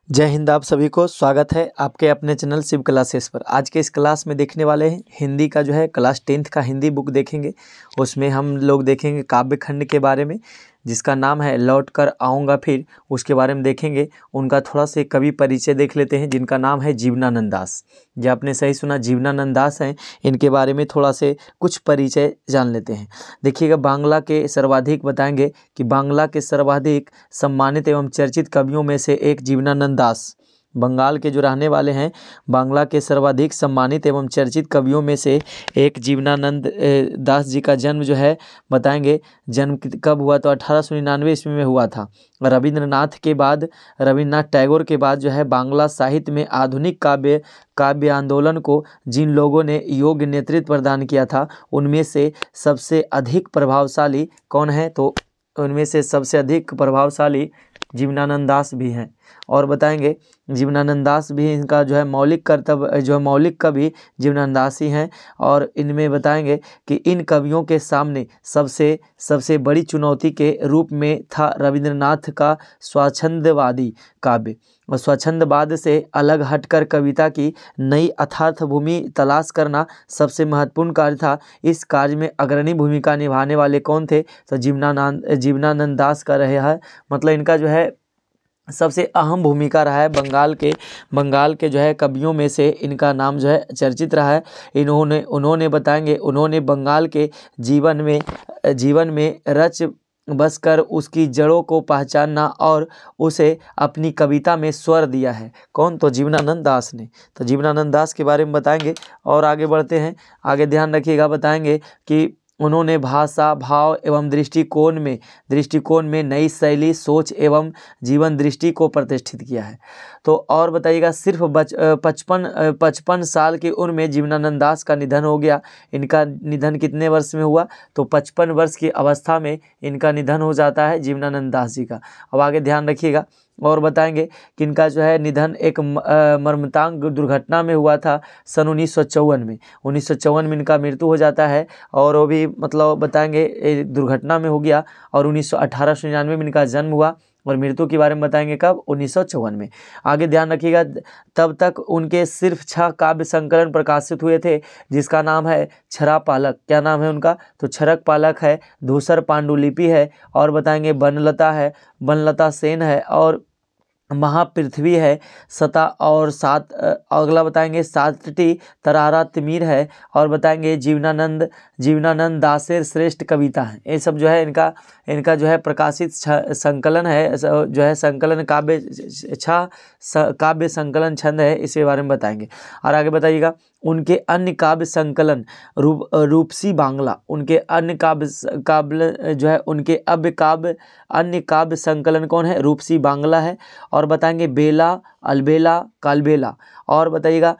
जय हिंद। आप सभी को स्वागत है आपके अपने चैनल शिव क्लासेस पर। आज के इस क्लास में देखने वाले हैं हिंदी का जो है क्लास 10th का हिंदी बुक देखेंगे। उसमें हम लोग देखेंगे काव्य खंड के बारे में जिसका नाम है लौट कर आऊँगा फिर। उसके बारे में देखेंगे। उनका थोड़ा से कवि परिचय देख लेते हैं जिनका नाम है जीवनानंद दास। जो आपने सही सुना, जीवनानंद दास हैं। इनके बारे में थोड़ा से कुछ परिचय जान लेते हैं। देखिएगा, बांग्ला के सर्वाधिक बताएंगे कि बांग्ला के सर्वाधिक सम्मानित एवं चर्चित कवियों में से एक जीवनानंद दास, बंगाल के जो रहने वाले हैं, बांग्ला के सर्वाधिक सम्मानित एवं चर्चित कवियों में से एक जीवनानंद दास जी का जन्म जो है बताएंगे। जन्म कब हुआ तो 1899 ईस्वी में हुआ था। रविन्द्रनाथ टैगोर के बाद जो है बांग्ला साहित्य में आधुनिक काव्य आंदोलन को जिन लोगों ने योग्य नेतृत्व प्रदान किया था उनमें से सबसे अधिक प्रभावशाली कौन है, तो उनमें से सबसे अधिक प्रभावशाली जीवनानंद दास भी हैं। और बताएंगे जीवनानंद दास भी इनका जो है मौलिक कर्तव्य जो है मौलिक कवि जीवनानंद दास ही हैं। और इनमें बताएंगे कि इन कवियों के सामने सबसे बड़ी चुनौती के रूप में था रविंद्रनाथ का स्वच्छंदवादी काव्य। और स्वच्छंदवाद से अलग हटकर कविता की नई अथार्थ भूमि तलाश करना सबसे महत्वपूर्ण कार्य था। इस कार्य में अग्रणी भूमिका निभाने वाले कौन थे, तो जीवनानंद दास का रहे है। मतलब इनका जो है सबसे अहम भूमिका रहा है। बंगाल के जो है कवियों में से इनका नाम जो है चर्चित रहा है। उन्होंने बताएंगे, उन्होंने बंगाल के जीवन में रच बस कर उसकी जड़ों को पहचानना और उसे अपनी कविता में स्वर दिया है। कौन, तो जीवनानंद दास ने। तो जीवनानंद दास के बारे में बताएंगे और आगे बढ़ते हैं। आगे ध्यान रखिएगा, बताएंगे कि उन्होंने भाषा, भाव एवं दृष्टिकोण में नई शैली, सोच एवं जीवन दृष्टि को प्रतिष्ठित किया है। तो और बताइएगा, सिर्फ 55 साल की उम्र में जीवनानंद दास का निधन हो गया। इनका निधन कितने वर्ष में हुआ, तो 55 वर्ष की अवस्था में इनका निधन हो जाता है जीवनानंद दास जी का। अब आगे ध्यान रखिएगा और बताएंगे कि इनका जो है निधन एक मर्मंताक दुर्घटना में हुआ था सन 1954 में इनका मृत्यु हो जाता है। और वो भी मतलब बताएंगे दुर्घटना में हो गया। और 1899 में इनका जन्म हुआ और मृत्यु के बारे में बताएंगे कब, 1954 में। आगे ध्यान रखिएगा, तब तक उनके सिर्फ 6 काव्य संकलन प्रकाशित हुए थे जिसका नाम है छरा पालक। क्या नाम है उनका, तो छरक पालक है, धूसर पांडुलिपि है, और बताएंगे बनलता सेन है, और महापृथ्वी है, सता और सात अगला बताएंगे सातटी तरारा तिमिर है। और बताएंगे जीवनानंद दासेर श्रेष्ठ कविता है। ये सब जो है इनका जो है प्रकाशित संकलन है, जो है संकलन काव्य संकलन छंद है, इसके बारे में बताएंगे। और आगे बताइएगा, उनके अन्य काव्य संकलन रूपसी बांग्ला, उनके अन्य काव्य जो है उनके अन्य काव्य संकलन कौन है, रूपसी बांग्ला है। और बताएंगे बेला, अलबेला, कालबेला, और बताइएगा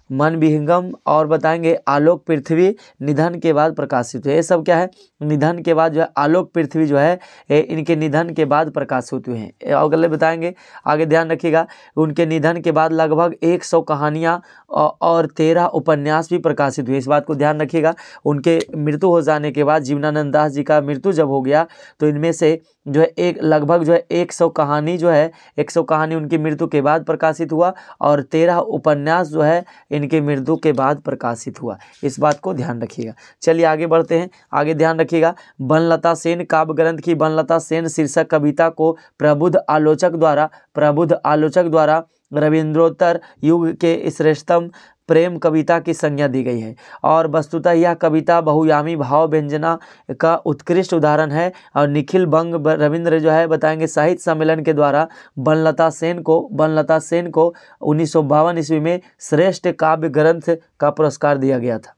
मन विहंगम, और बताएंगे आलोक पृथ्वी निधन के बाद प्रकाशित हुए। ये सब क्या है, निधन के बाद जो है आलोक पृथ्वी जो है इनके निधन के बाद प्रकाशित हुए हैं। अगले बताएंगे, आगे ध्यान रखिएगा, उनके निधन के बाद लगभग 100 कहानियाँ और 13 उपन्यास भी प्रकाशित हुए। इस बात को ध्यान रखिएगा। उनके मृत्यु हो जाने के बाद, जीवनानंद दास जी का मृत्यु जब हो गया तो इनमें से जो है लगभग जो है 100 कहानी उनकी मृत्यु के बाद प्रकाशित हुआ और 13 उपन्यास जो है इनके मृत्यु के बाद प्रकाशित हुआ। इस बात को ध्यान रखिएगा। चलिए आगे बढ़ते हैं। आगे ध्यान रखिएगा, बनलता सेन काव्य ग्रंथ की बनलता सेन शीर्षक कविता को प्रबुद्ध आलोचक द्वारा रविंद्रोत्तर युग के श्रेष्ठतम प्रेम कविता की संज्ञा दी गई है। और वस्तुतः यह कविता बहुयामी भाव व्यंजना का उत्कृष्ट उदाहरण है। और निखिल बंग रविंद्र जो है बताएंगे साहित्य सम्मेलन के द्वारा बनलता सेन को 1952 ईस्वी में श्रेष्ठ काव्य ग्रंथ का पुरस्कार दिया गया था।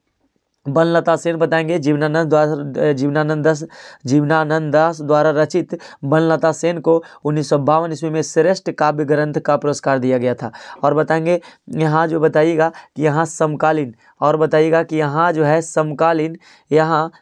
बनलता सेन बताएंगे जीवनानंद दास द्वारा रचित बनलता सेन को 1952 ईस्वी में श्रेष्ठ काव्य ग्रंथ का पुरस्कार दिया गया था। और बताएंगे यहाँ जो बताइएगा कि यहाँ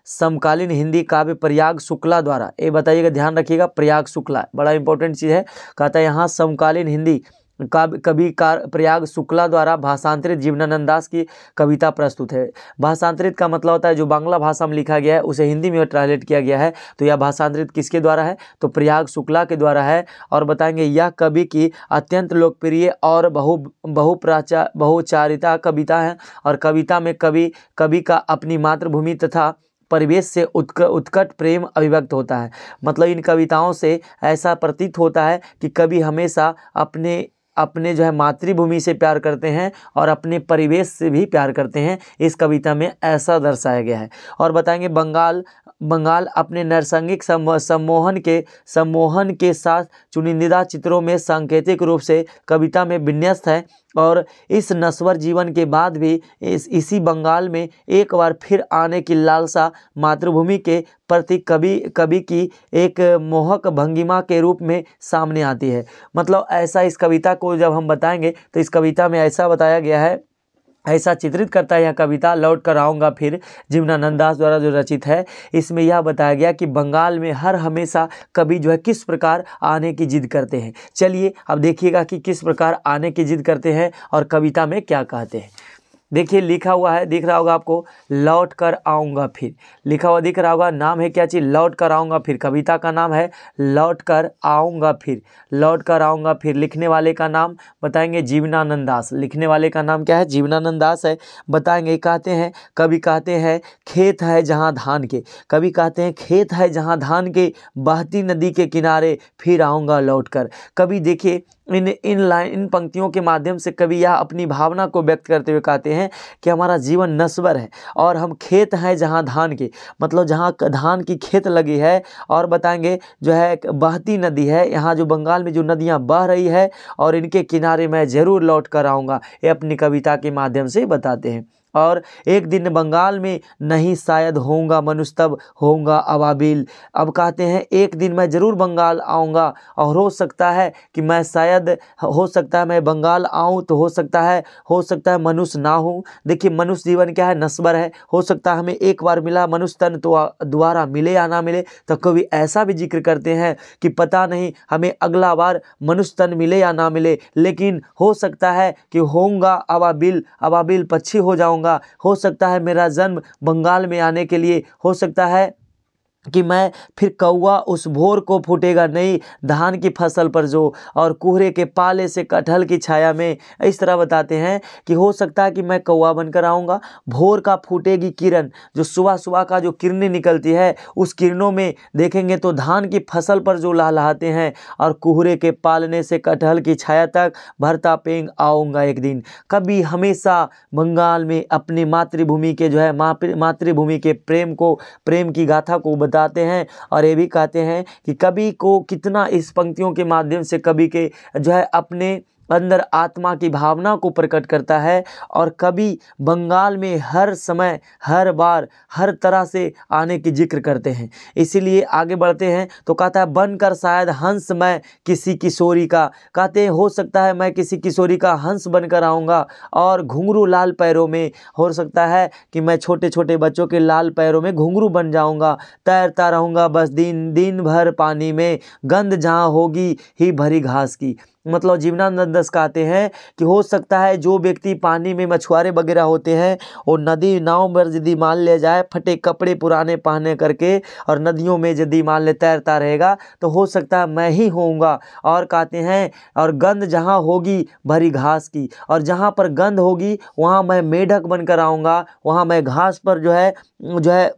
समकालीन हिंदी काव्य प्रयाग शुक्ला द्वारा, ये बताइएगा, ध्यान रखिएगा, प्रयाग शुक्ला बड़ा इंपॉर्टेंट चीज़ है। कहता है यहाँ समकालीन हिंदी कविकार प्रयाग शुक्ला द्वारा भाषांतरित जीवनानंद दास की कविता प्रस्तुत है। भाषांतरित का मतलब होता है जो बांग्ला भाषा में लिखा गया है उसे हिंदी में ट्रांसलेट किया गया है। तो यह भाषांतरित किसके द्वारा है? तो प्रयाग शुक्ला के द्वारा है। और बताएंगे यह कवि की अत्यंत लोकप्रिय और बहुचारिता कविता है। और कविता में कवि का अपनी मातृभूमि तथा परिवेश से उत्कट प्रेम अभिव्यक्त होता है। मतलब इन कविताओं से ऐसा प्रतीत होता है कि कवि हमेशा अपने जो है मातृभूमि से प्यार करते हैं और अपने परिवेश से भी प्यार करते हैं। इस कविता में ऐसा दर्शाया गया है। और बताएंगे बंगाल अपने नरसंगिक सम्मोहन के साथ चुनिंदा चित्रों में सांकेतिक रूप से कविता में विन्यस्त है। और इस नश्वर जीवन के बाद भी इसी बंगाल में एक बार फिर आने की लालसा मातृभूमि के प्रति कवि की एक मोहक भंगिमा के रूप में सामने आती है। मतलब ऐसा इस कविता को जब हम बताएंगे तो इस कविता में ऐसा बताया गया है, ऐसा चित्रित करता है यह कविता लौट कर आऊँगा फिर, जीवनानंद दास द्वारा जो रचित है। इसमें यह बताया गया कि बंगाल में हर हमेशा कवि जो है किस प्रकार आने की जिद करते हैं। चलिए अब देखिएगा कि किस प्रकार आने की जिद करते हैं और कविता में क्या कहते हैं। देखिए लिखा हुआ है, दिख रहा होगा आपको, लौट कर आऊँगा फिर लिखा हुआ दिख रहा होगा। नाम है क्या चीज़? लौट कर आऊँगा फिर। कविता का नाम है लौट कर आऊँगा फिर। लौट कर आऊँगा फिर। लिखने वाले का नाम बताएंगे जीवनानंद दास। लिखने वाले का नाम क्या है? जीवनानंद दास है। बताएंगे कहते हैं, कवि कहते हैं खेत है जहाँ धान के, कवि कहते हैं खेत है जहाँ धान के, बहती नदी के किनारे फिर आऊँगा लौट कर। कवि देखिए इन पंक्तियों के माध्यम से कवि यह अपनी भावना को व्यक्त करते हुए कहते हैं कि हमारा जीवन नश्वर है और हम खेत हैं जहां धान के, मतलब जहां धान की खेत लगी है। और बताएंगे जो है बहती नदी है, यहाँ जो बंगाल में जो नदियां बह रही है और इनके किनारे मैं ज़रूर लौट कर आऊँगा, ये अपनी कविता के माध्यम से बताते हैं। और एक दिन बंगाल में नहीं शायद होऊंगा मनुष्य तब होऊंगा अबाबिल। अब कहते हैं एक दिन मैं ज़रूर बंगाल आऊँगा और हो सकता है कि मैं शायद हो सकता है मैं बंगाल आऊँ तो हो सकता है मनुष्य ना हूँ। देखिए मनुष्य जीवन क्या है? नश्वर है। हो सकता है हमें एक बार मिला मनुष्य तन तो दोबारा मिले या ना मिले। तो कभी ऐसा भी जिक्र करते हैं कि पता नहीं हमें अगला बार मनुष्य तन मिले या ना मिले, लेकिन हो सकता है कि होऊंगा अबाबिल पक्षी हो जाऊँगा। हो सकता है मेरा जन्म बंगाल में आने के लिए, हो सकता है कि मैं फिर कौवा उस भोर को फूटेगा नहीं धान की फसल पर जो, और कोहरे के पाले से कटहल की छाया में। इस तरह बताते हैं कि हो सकता है कि मैं कौवा बनकर आऊँगा, भोर का फूटेगी किरण, जो सुबह का जो किरणें निकलती है उस किरणों में देखेंगे तो धान की फसल पर जो लहलहाते हैं, और कोहरे के पालने से कटहल की छाया तक भरता पेंग आऊँगा एक दिन। कभी हमेशा बंगाल में अपनी मातृभूमि के जो है मातृभूमि के प्रेम की गाथा को बताते हैं। और ये भी कहते हैं कि कवि को कितना इस पंक्तियों के माध्यम से कवि के जो है अपने अंदर आत्मा की भावना को प्रकट करता है। और कवि बंगाल में हर समय हर बार हर तरह से आने की जिक्र करते हैं। इसीलिए आगे बढ़ते हैं तो कहता है बनकर शायद हंस मैं किसी किशोरी का, कहते हैं हो सकता है मैं किसी किशोरी का हंस बनकर आऊँगा, और घुंघरू लाल पैरों में, हो सकता है कि मैं छोटे छोटे बच्चों के लाल पैरों में घुंघरू बन जाऊँगा, तैरता रहूँगा बस दिन भर पानी में, गंध जहाँ होगी ही भरी घास की। मतलब जीवनानंद दास कहते हैं कि हो सकता है जो व्यक्ति पानी में मछुआरे वगैरह होते हैं और नदी नाव में यदि मान ले जाए फटे कपड़े पुराने पहने करके और नदियों में यदि मान ले तैरता रहेगा तो हो सकता है मैं ही होऊंगा। और कहते हैं और गंध जहाँ होगी भरी घास की, और जहाँ पर गंध होगी वहाँ मैं मेढक बनकर आऊँगा, वहाँ मैं घास पर जो है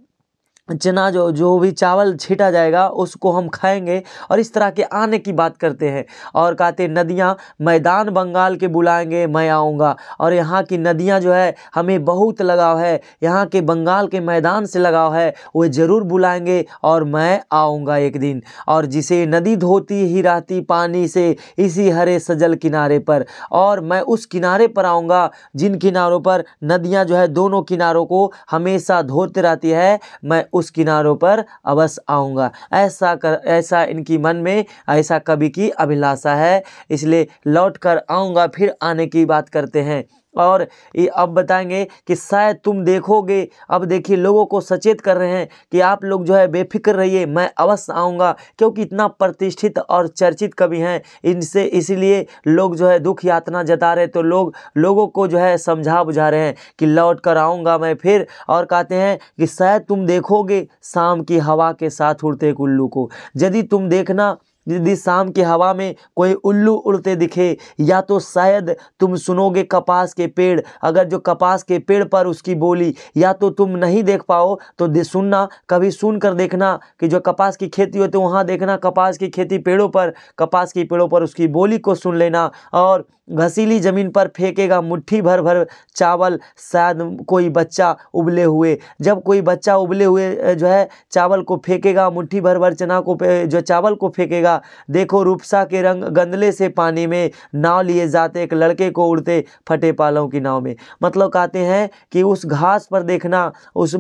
चना जो भी चावल छीटा जाएगा उसको हम खाएंगे। और इस तरह के आने की बात करते हैं। और कहते हैं नदियाँ मैदान बंगाल के बुलाएंगे मैं आऊँगा, और यहाँ की नदियाँ जो है हमें बहुत लगाव है, यहाँ के बंगाल के मैदान से लगाव है, वो ज़रूर बुलाएंगे और मैं आऊँगा एक दिन। और जिसे नदी धोती ही रहती पानी से इसी हरे सजल किनारे पर, और मैं उस किनारे पर आऊँगा जिन किनारों पर नदियाँ जो है दोनों किनारों को हमेशा धोते रहती है, मैं उस किनारों पर अवश्य आऊँगा। ऐसा इनकी मन में ऐसा कवि की अभिलाषा है, इसलिए लौट कर आऊँगा फिर आने की बात करते हैं। और ये अब बताएंगे कि शायद तुम देखोगे, अब देखिए लोगों को सचेत कर रहे हैं कि आप लोग जो है बेफिक्र रहिए, मैं अवश्य आऊँगा, क्योंकि इतना प्रतिष्ठित और चर्चित कवि हैं इनसे, इसीलिए लोग जो है दुख यातना जता रहे, तो लोगों को जो है समझा बुझा रहे हैं कि लौट कर आऊँगा मैं फिर। और कहते हैं कि शायद तुम देखोगे शाम की हवा के साथ उड़ते एक उल्लू को, यदि तुम देखना, यदि शाम की हवा में कोई उल्लू उड़ते दिखे, या तो शायद तुम सुनोगे कपास के पेड़, अगर जो कपास के पेड़ पर उसकी बोली, या तो तुम नहीं देख पाओ तो सुनना, कभी सुन कर देखना कि जो कपास की खेती होती है वहाँ देखना कपास की खेती पेड़ों पर, कपास की पेड़ों पर उसकी बोली को सुन लेना। और घसीली जमीन पर फेंकेगा मुट्ठी भर भर चावल, शायद कोई बच्चा उबले हुए, जब कोई बच्चा उबले हुए जो है चावल को फेंकेगा, मुट्ठी भर भर चना को जो चावल को फेंकेगा, देखो रूपसा के रंग गंदले से पानी में, नाव लिए जाते एक लड़के को उड़ते फटे पालों की नाव में। मतलब कहते हैं कि उस घास पर देखना, उस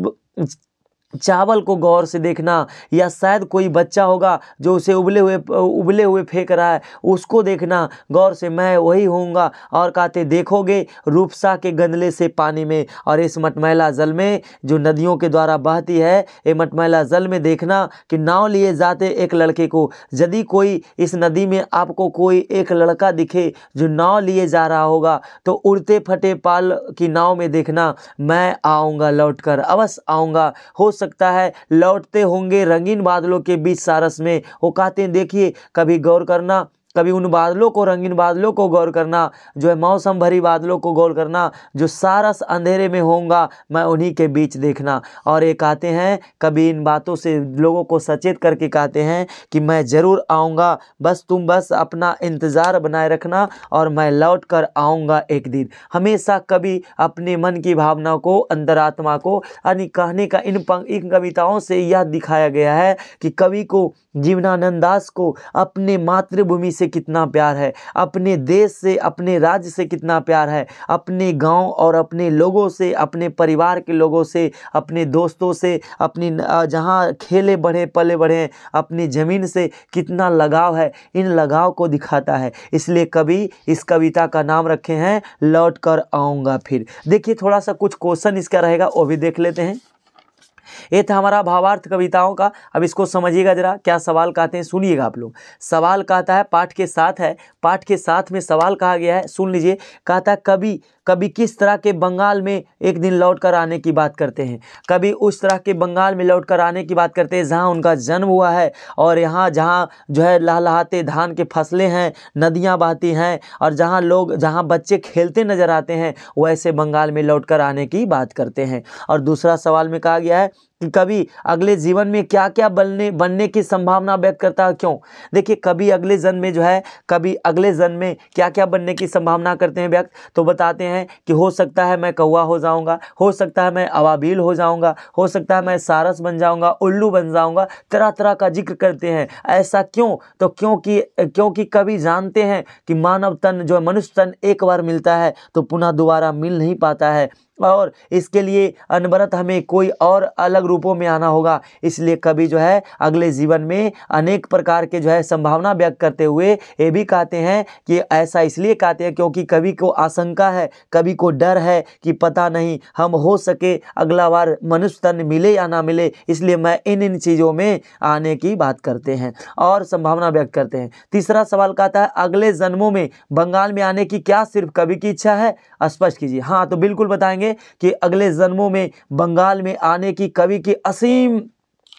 चावल को गौर से देखना, या शायद कोई बच्चा होगा जो उसे उबले हुए फेंक रहा है, उसको देखना गौर से, मैं वही होऊंगा। और कहते देखोगे रूपसा के गंदले से पानी में, और इस मटमैला जल में जो नदियों के द्वारा बहती है, ये मटमैला जल में देखना कि नाव लिए जाते एक लड़के को, यदि कोई इस नदी में आपको कोई एक लड़का दिखे जो नाव लिए जा रहा होगा, तो उड़ते फटे पाल की नाव में देखना, मैं आऊँगा, लौट कर अवश्य आऊँगा। हो सकता है लौटते होंगे रंगीन बादलों के बीच सारस में। वो कहते हैं देखिए, कभी गौर करना, कभी उन बादलों को, रंगीन बादलों को गौर करना, जो है मौसम भरी बादलों को गौर करना, जो सारस अंधेरे में होऊंगा, मैं उन्हीं के बीच देखना। और ये कहते हैं, कभी इन बातों से लोगों को सचेत करके कहते हैं कि मैं ज़रूर आऊँगा, तुम बस अपना इंतज़ार बनाए रखना और मैं लौट कर आऊँगा एक दिन। हमेशा कभी अपने मन की भावना को, अंतरात्मा को, यानी कहने का इन कविताओं से यह दिखाया गया है कि कवि को, जीवनानंद दास को अपने मातृभूमि से कितना प्यार है, अपने देश से, अपने राज्य से कितना प्यार है, अपने गांव और अपने लोगों से, अपने परिवार के लोगों से, अपने दोस्तों से, अपनी जहां खेले बढ़े पले बढ़े अपनी ज़मीन से कितना लगाव है, इन लगाव को दिखाता है। इसलिए कवि इस कविता का नाम रखे हैं लौट कर आऊँगा फिर। देखिए थोड़ा सा कुछ क्वेश्चन इसका रहेगा, वो भी देख लेते हैं। ये था हमारा भावार्थ कविताओं का। अब इसको समझिएगा जरा, क्या सवाल कहते हैं सुनिएगा आप लोग। सवाल कहता है, पाठ के साथ है, पाठ के साथ में सवाल कहा गया है, सुन लीजिए। कहता है कभी किस तरह के बंगाल में एक दिन लौट कर आने की बात करते हैं, कभी उस तरह के बंगाल में लौट कर आने की बात करते हैं जहाँ उनका जन्म हुआ है, और यहाँ जहाँ जो है लहलहाते धान के फसलें हैं, नदियाँ बहती हैं, और जहाँ बच्चे खेलते नजर आते हैं, वैसे बंगाल में लौट कर आने की बात करते हैं। और दूसरा सवाल में कहा गया है कि कवि अगले जीवन में क्या क्या बनने की संभावना व्यक्त करता है, क्यों। देखिए कवि अगले जन्म में जो है, कवि अगले जन्म में क्या क्या बनने की संभावना करते हैं व्यक्त, तो बताते हैं कि हो सकता है मैं कौवा हो जाऊंगा, हो सकता है मैं अबाबिल हो जाऊंगा, हो सकता है मैं सारस बन जाऊंगा, उल्लू बन जाऊंगा, तरह तरह का जिक्र करते हैं। ऐसा क्यों, तो क्योंकि कवि जानते हैं कि मानव तन जो मनुष्य तन एक बार मिलता है तो पुनः दोबारा मिल नहीं पाता है, और इसके लिए अनवरत हमें कोई और अलग रूपों में आना होगा। इसलिए कवि जो है अगले जीवन में अनेक प्रकार के जो है संभावना व्यक्त करते हुए ये भी कहते हैं कि ऐसा इसलिए कहते हैं क्योंकि कवि को आशंका है, कवि को डर है कि पता नहीं हम हो सके अगला बार मनुष्य तन मिले या ना मिले, इसलिए मैं इन चीज़ों में आने की बात करते हैं और संभावना व्यक्त करते हैं। तीसरा सवाल कहता है अगले जन्मों में बंगाल में आने की क्या सिर्फ कवि की इच्छा है, स्पष्ट कीजिए। हाँ, तो बिल्कुल बताएंगे कि अगले जन्मों में बंगाल में आने की कवि की असीम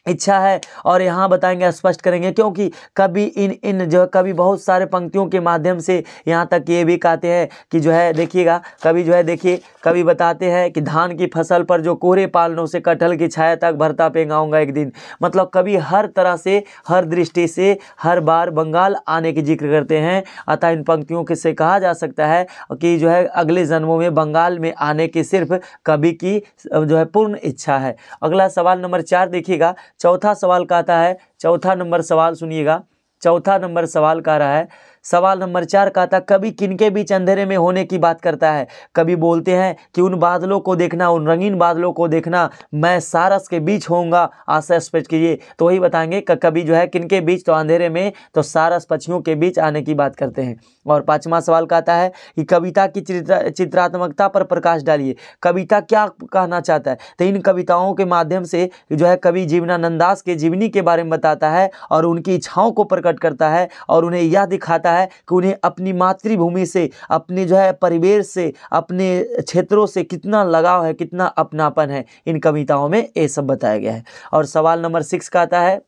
इच्छा है, और यहाँ बताएंगे, स्पष्ट करेंगे, क्योंकि कवि इन जो कवि बहुत सारे पंक्तियों के माध्यम से यहाँ तक ये भी कहते हैं कि जो है देखिएगा, कवि जो है देखिए, कवि बताते हैं कि धान की फसल पर जो कोहरे पालनों से कटहल की छाया तक भरता पेंगाऊंगा एक दिन। मतलब कवि हर तरह से, हर दृष्टि से हर बार बंगाल आने की जिक्र करते हैं। अतः इन पंक्तियों के से कहा जा सकता है कि जो है अगले जन्मों में बंगाल में आने की सिर्फ कवि की जो है पूर्ण इच्छा है। अगला सवाल नंबर 4 देखिएगा। चौथा सवाल कहता है, चौथा नंबर सवाल सुनिएगा। चौथा नंबर सवाल का रहा है, सवाल नंबर 4 का था, कवि किनके बीच अंधेरे में होने की बात करता है। कवि बोलते हैं कि उन बादलों को देखना, उन रंगीन बादलों को देखना, मैं सारस के बीच होऊंगा, आशा स्पष्ट कीजिए। तो वही बताएंगे कवि जो है किनके बीच, तो अंधेरे में, तो सारस पक्षियों के बीच आने की बात करते हैं। और 5वां सवाल का आता है कि कविता की चित्रात्मकता पर प्रकाश डालिए। कविता क्या कहना चाहता है, तो इन कविताओं के माध्यम से जो है कवि जीवनानंद दास के जीवनी के बारे में बताता है और उनकी इच्छाओं को प्रकट करता है और उन्हें यह दिखाता है कि उन्हें अपनी मातृभूमि से, अपनी जो है परिवेश से, अपने क्षेत्रों से कितना लगाव है, कितना अपनापन है। इन कविताओं में ये सब बताया गया है। और सवाल नंबर 6 का आता है,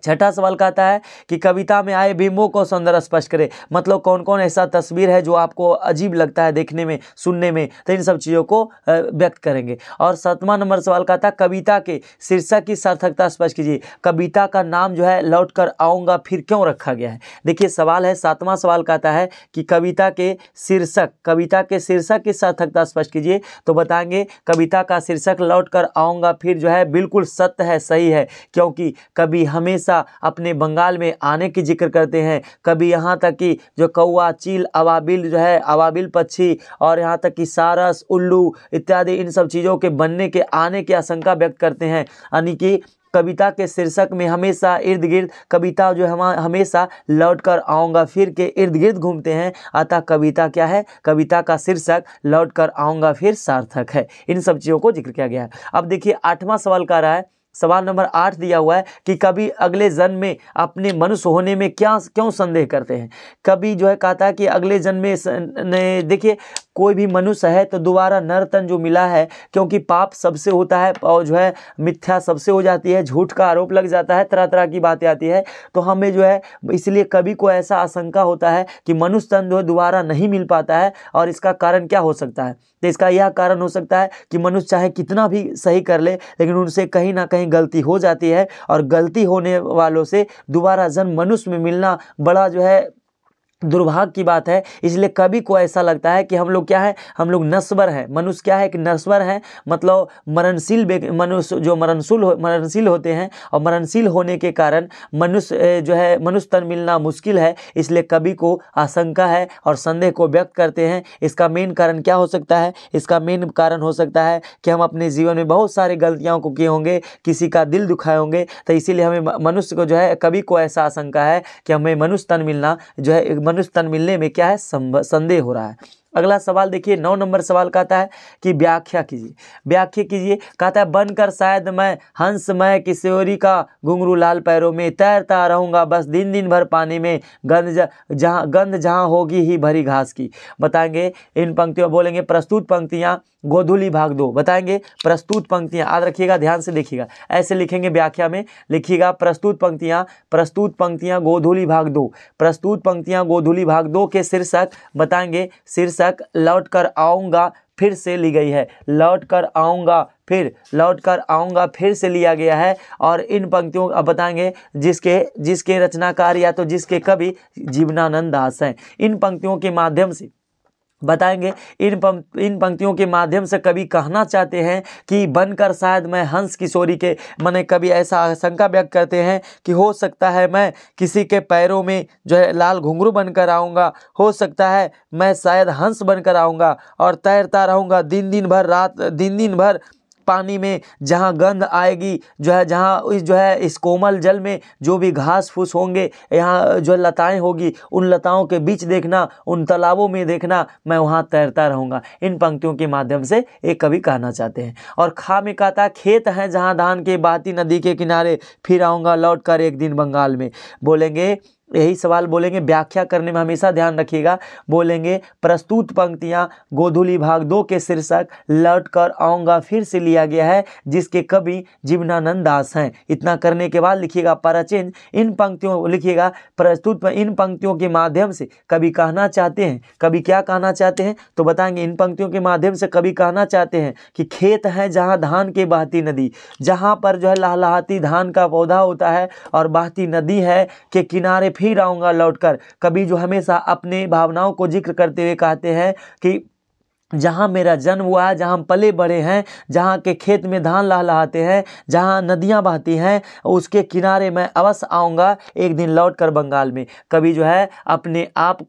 छठा सवाल का आता है कि कविता में आए बिंबों को सौंदर्य स्पष्ट करे। मतलब कौन कौन ऐसा तस्वीर है जो आपको अजीब लगता है देखने में, सुनने में, तो इन सब चीज़ों को व्यक्त करेंगे। और 7वां नंबर सवाल का था, कविता के शीर्षक की सार्थकता स्पष्ट कीजिए। कविता का नाम जो है लौट कर आऊँगा फिर क्यों रखा गया है। देखिए सवाल है, 7वां सवाल का आता है कि कविता के शीर्षक की सार्थकता स्पष्ट कीजिए। तो बताएंगे कविता का शीर्षक लौट कर आऊँगा फिर जो है बिल्कुल सत्य है, सही है, क्योंकि कवि हमेशा अपने बंगाल में आने की जिक्र करते हैं। कभी यहाँ तक कि जो कौवा, चील, अबाबिल जो है, अबाबिल पक्षी, और यहाँ तक कि सारस, उल्लू इत्यादि इन सब चीज़ों के बनने के, आने की आशंका व्यक्त करते हैं। यानी कि कविता के शीर्षक में हमेशा इर्द गिर्द कविता जो है हमेशा लौट कर आऊँगा फिर के इर्द गिर्द घूमते हैं। अतः कविता क्या है, कविता का शीर्षक लौट कर आऊँगा फिर सार्थक है। इन सब चीज़ों को जिक्र किया गया है। अब देखिए 8वां सवाल का रहा है, सवाल नंबर 8 दिया हुआ है कि कवि अगले जन्म में अपने मनुष्य होने में क्यों संदेह करते हैं। कवि जो है कहता है कि अगले जन्म में देखिए कोई भी मनुष्य है तो दोबारा नर तन जो मिला है, क्योंकि पाप सबसे होता है और जो है मिथ्या सबसे हो जाती है, झूठ का आरोप लग जाता है, तरह तरह की बातें आती है। तो हमें जो है इसलिए कवि को ऐसा आशंका होता है कि मनुष्य तन जो दोबारा नहीं मिल पाता है। और इसका कारण क्या हो सकता है, तो इसका यह कारण हो सकता है कि मनुष्य चाहे कितना भी सही कर ले, लेकिन उनसे कहीं ना कहीं गलती हो जाती है। और गलती होने वालों से दोबारा जन्म मनुष्य में मिलना बड़ा जो है दुर्भाग्य की बात है। इसलिए कवि को ऐसा लगता है कि हम लोग क्या है, हम लोग नश्वर हैं। मनुष्य क्या है कि नश्वर है, मतलब मरणशील मनुष्य जो मरणशील होते हैं, और मरणशील होने के कारण मनुष्य जो है मनुष्य तन मिलना मुश्किल है। इसलिए कवि को आशंका है और संदेह को व्यक्त करते हैं। इसका मेन कारण क्या हो सकता है, इसका मेन कारण हो सकता है कि हम अपने जीवन में बहुत सारे गलतियों को किए होंगे, किसी का दिल दुखाए होंगे। तो इसीलिए हमें मनुष्य को जो है, कवि को ऐसा आशंका है कि हमें मनुष्य तन मिलना जो है, मनुष्य तन मिलने में क्या है, संदेह हो रहा है। अगला सवाल देखिए 9 नंबर सवाल कहता है कि व्याख्या कीजिए। कहता है बनकर शायद मैं हंस, मैं किशोरी का घुंघरू लाल पैरों में, तैरता रहूंगा बस दिन दिन भर पानी में, गंध जहाँ होगी ही भरी घास की। बताएंगे इन पंक्तियों, बोलेंगे प्रस्तुत पंक्तियाँ गोधूली भाग 2। बताएंगे प्रस्तुत पंक्तियाँ, याद रखिएगा, ध्यान से देखिएगा, ऐसे लिखेंगे व्याख्या में, लिखिएगा प्रस्तुत पंक्तियाँ गोधूली भाग 2। प्रस्तुत पंक्तियाँ गोधूली भाग 2 के शीर्षक बताएंगे, शीर्षक लौट कर आऊँगा फिर से ली गई है। लौट कर आऊँगा फिर से लिया गया है। और इन पंक्तियों अब बताएंगे जिसके रचनाकार या तो जिसके कवि जीवनानंद दास हैं। इन पंक्तियों के माध्यम से बताएंगे, इन पंक्तियों के माध्यम से कवि कहना चाहते हैं कि बनकर शायद मैं हंस किशोरी के, माने कवि ऐसा आशंका व्यक्त करते हैं कि हो सकता है मैं किसी के पैरों में जो है लाल घुंघरू बनकर आऊँगा, हो सकता है मैं शायद हंस बनकर आऊँगा और तैरता रहूँगा दिन दिन भर पानी में, जहाँ गंध आएगी जो है, जहाँ इस कोमल जल में जो भी घास फूस होंगे, यहाँ जो लताएं होगी, उन लताओं के बीच देखना, उन तालाबों में देखना, मैं वहाँ तैरता रहूँगा। इन पंक्तियों के माध्यम से एक कवि कहना चाहते हैं। और खा में कहता है खेत है जहाँ धान के बहती नदी के किनारे, फिर आऊँगा लौट कर एक दिन बंगाल में। बोलेंगे यही सवाल बोलेंगे, व्याख्या करने में हमेशा ध्यान रखिएगा। बोलेंगे प्रस्तुत पंक्तियाँ गोधूली भाग 2 के शीर्षक लौट कर आऊँगा फिर से लिया गया है, जिसके कवि जीवनानंद दास हैं। इतना करने के बाद लिखिएगा परचिन, इन पंक्तियों लिखिएगा प्रस्तुत इन पंक्तियों के माध्यम से कवि कहना चाहते हैं, कवि क्या कहना चाहते हैं, तो बताएंगे इन पंक्तियों के माध्यम से कवि कहना चाहते हैं कि खेत है जहाँ धान के बहती नदी, जहाँ पर जो है लहलहाती धान का पौधा होता है और बहती नदी है के किनारे फिर आऊँगा लौटकर। कवि जो हमेशा अपने भावनाओं को जिक्र करते हुए कहते हैं कि जहाँ मेरा जन्म हुआ है, जहाँ हम पले बड़े हैं, जहाँ के खेत में धान लहलहाते हैं, जहाँ नदियाँ बहती हैं, उसके किनारे मैं अवश्य आऊँगा एक दिन लौट कर बंगाल में। कभी जो है अपने आप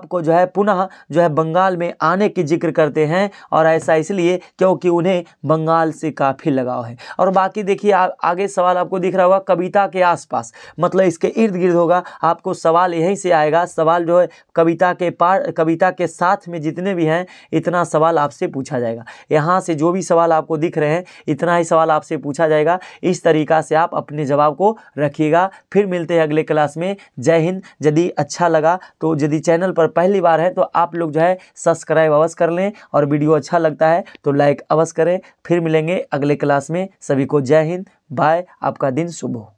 को जो है पुनः जो है बंगाल में आने की जिक्र करते हैं, और ऐसा इसलिए क्योंकि उन्हें बंगाल से काफ़ी लगाव है। और बाकी देखिए आगे सवाल आपको दिख रहा होगा कविता के आसपास, मतलब इसके इर्द गिर्द होगा। आपको सवाल यहीं से आएगा, सवाल जो है कविता के साथ में जितने भी हैं इतना सवाल आपसे पूछा जाएगा। यहाँ से जो भी सवाल आपको दिख रहे हैं इतना ही सवाल आपसे पूछा जाएगा। इस तरीका से आप अपने जवाब को रखिएगा। फिर मिलते हैं अगले क्लास में। जय हिंद। यदि अच्छा लगा तो यदि चैनल पर पहली बार है तो आप लोग जो है सब्सक्राइब अवश्य कर लें, और वीडियो अच्छा लगता है तो लाइक अवश्य करें। फिर मिलेंगे अगले क्लास में। सभी को जय हिंद, बाय। आपका दिन शुभ हो।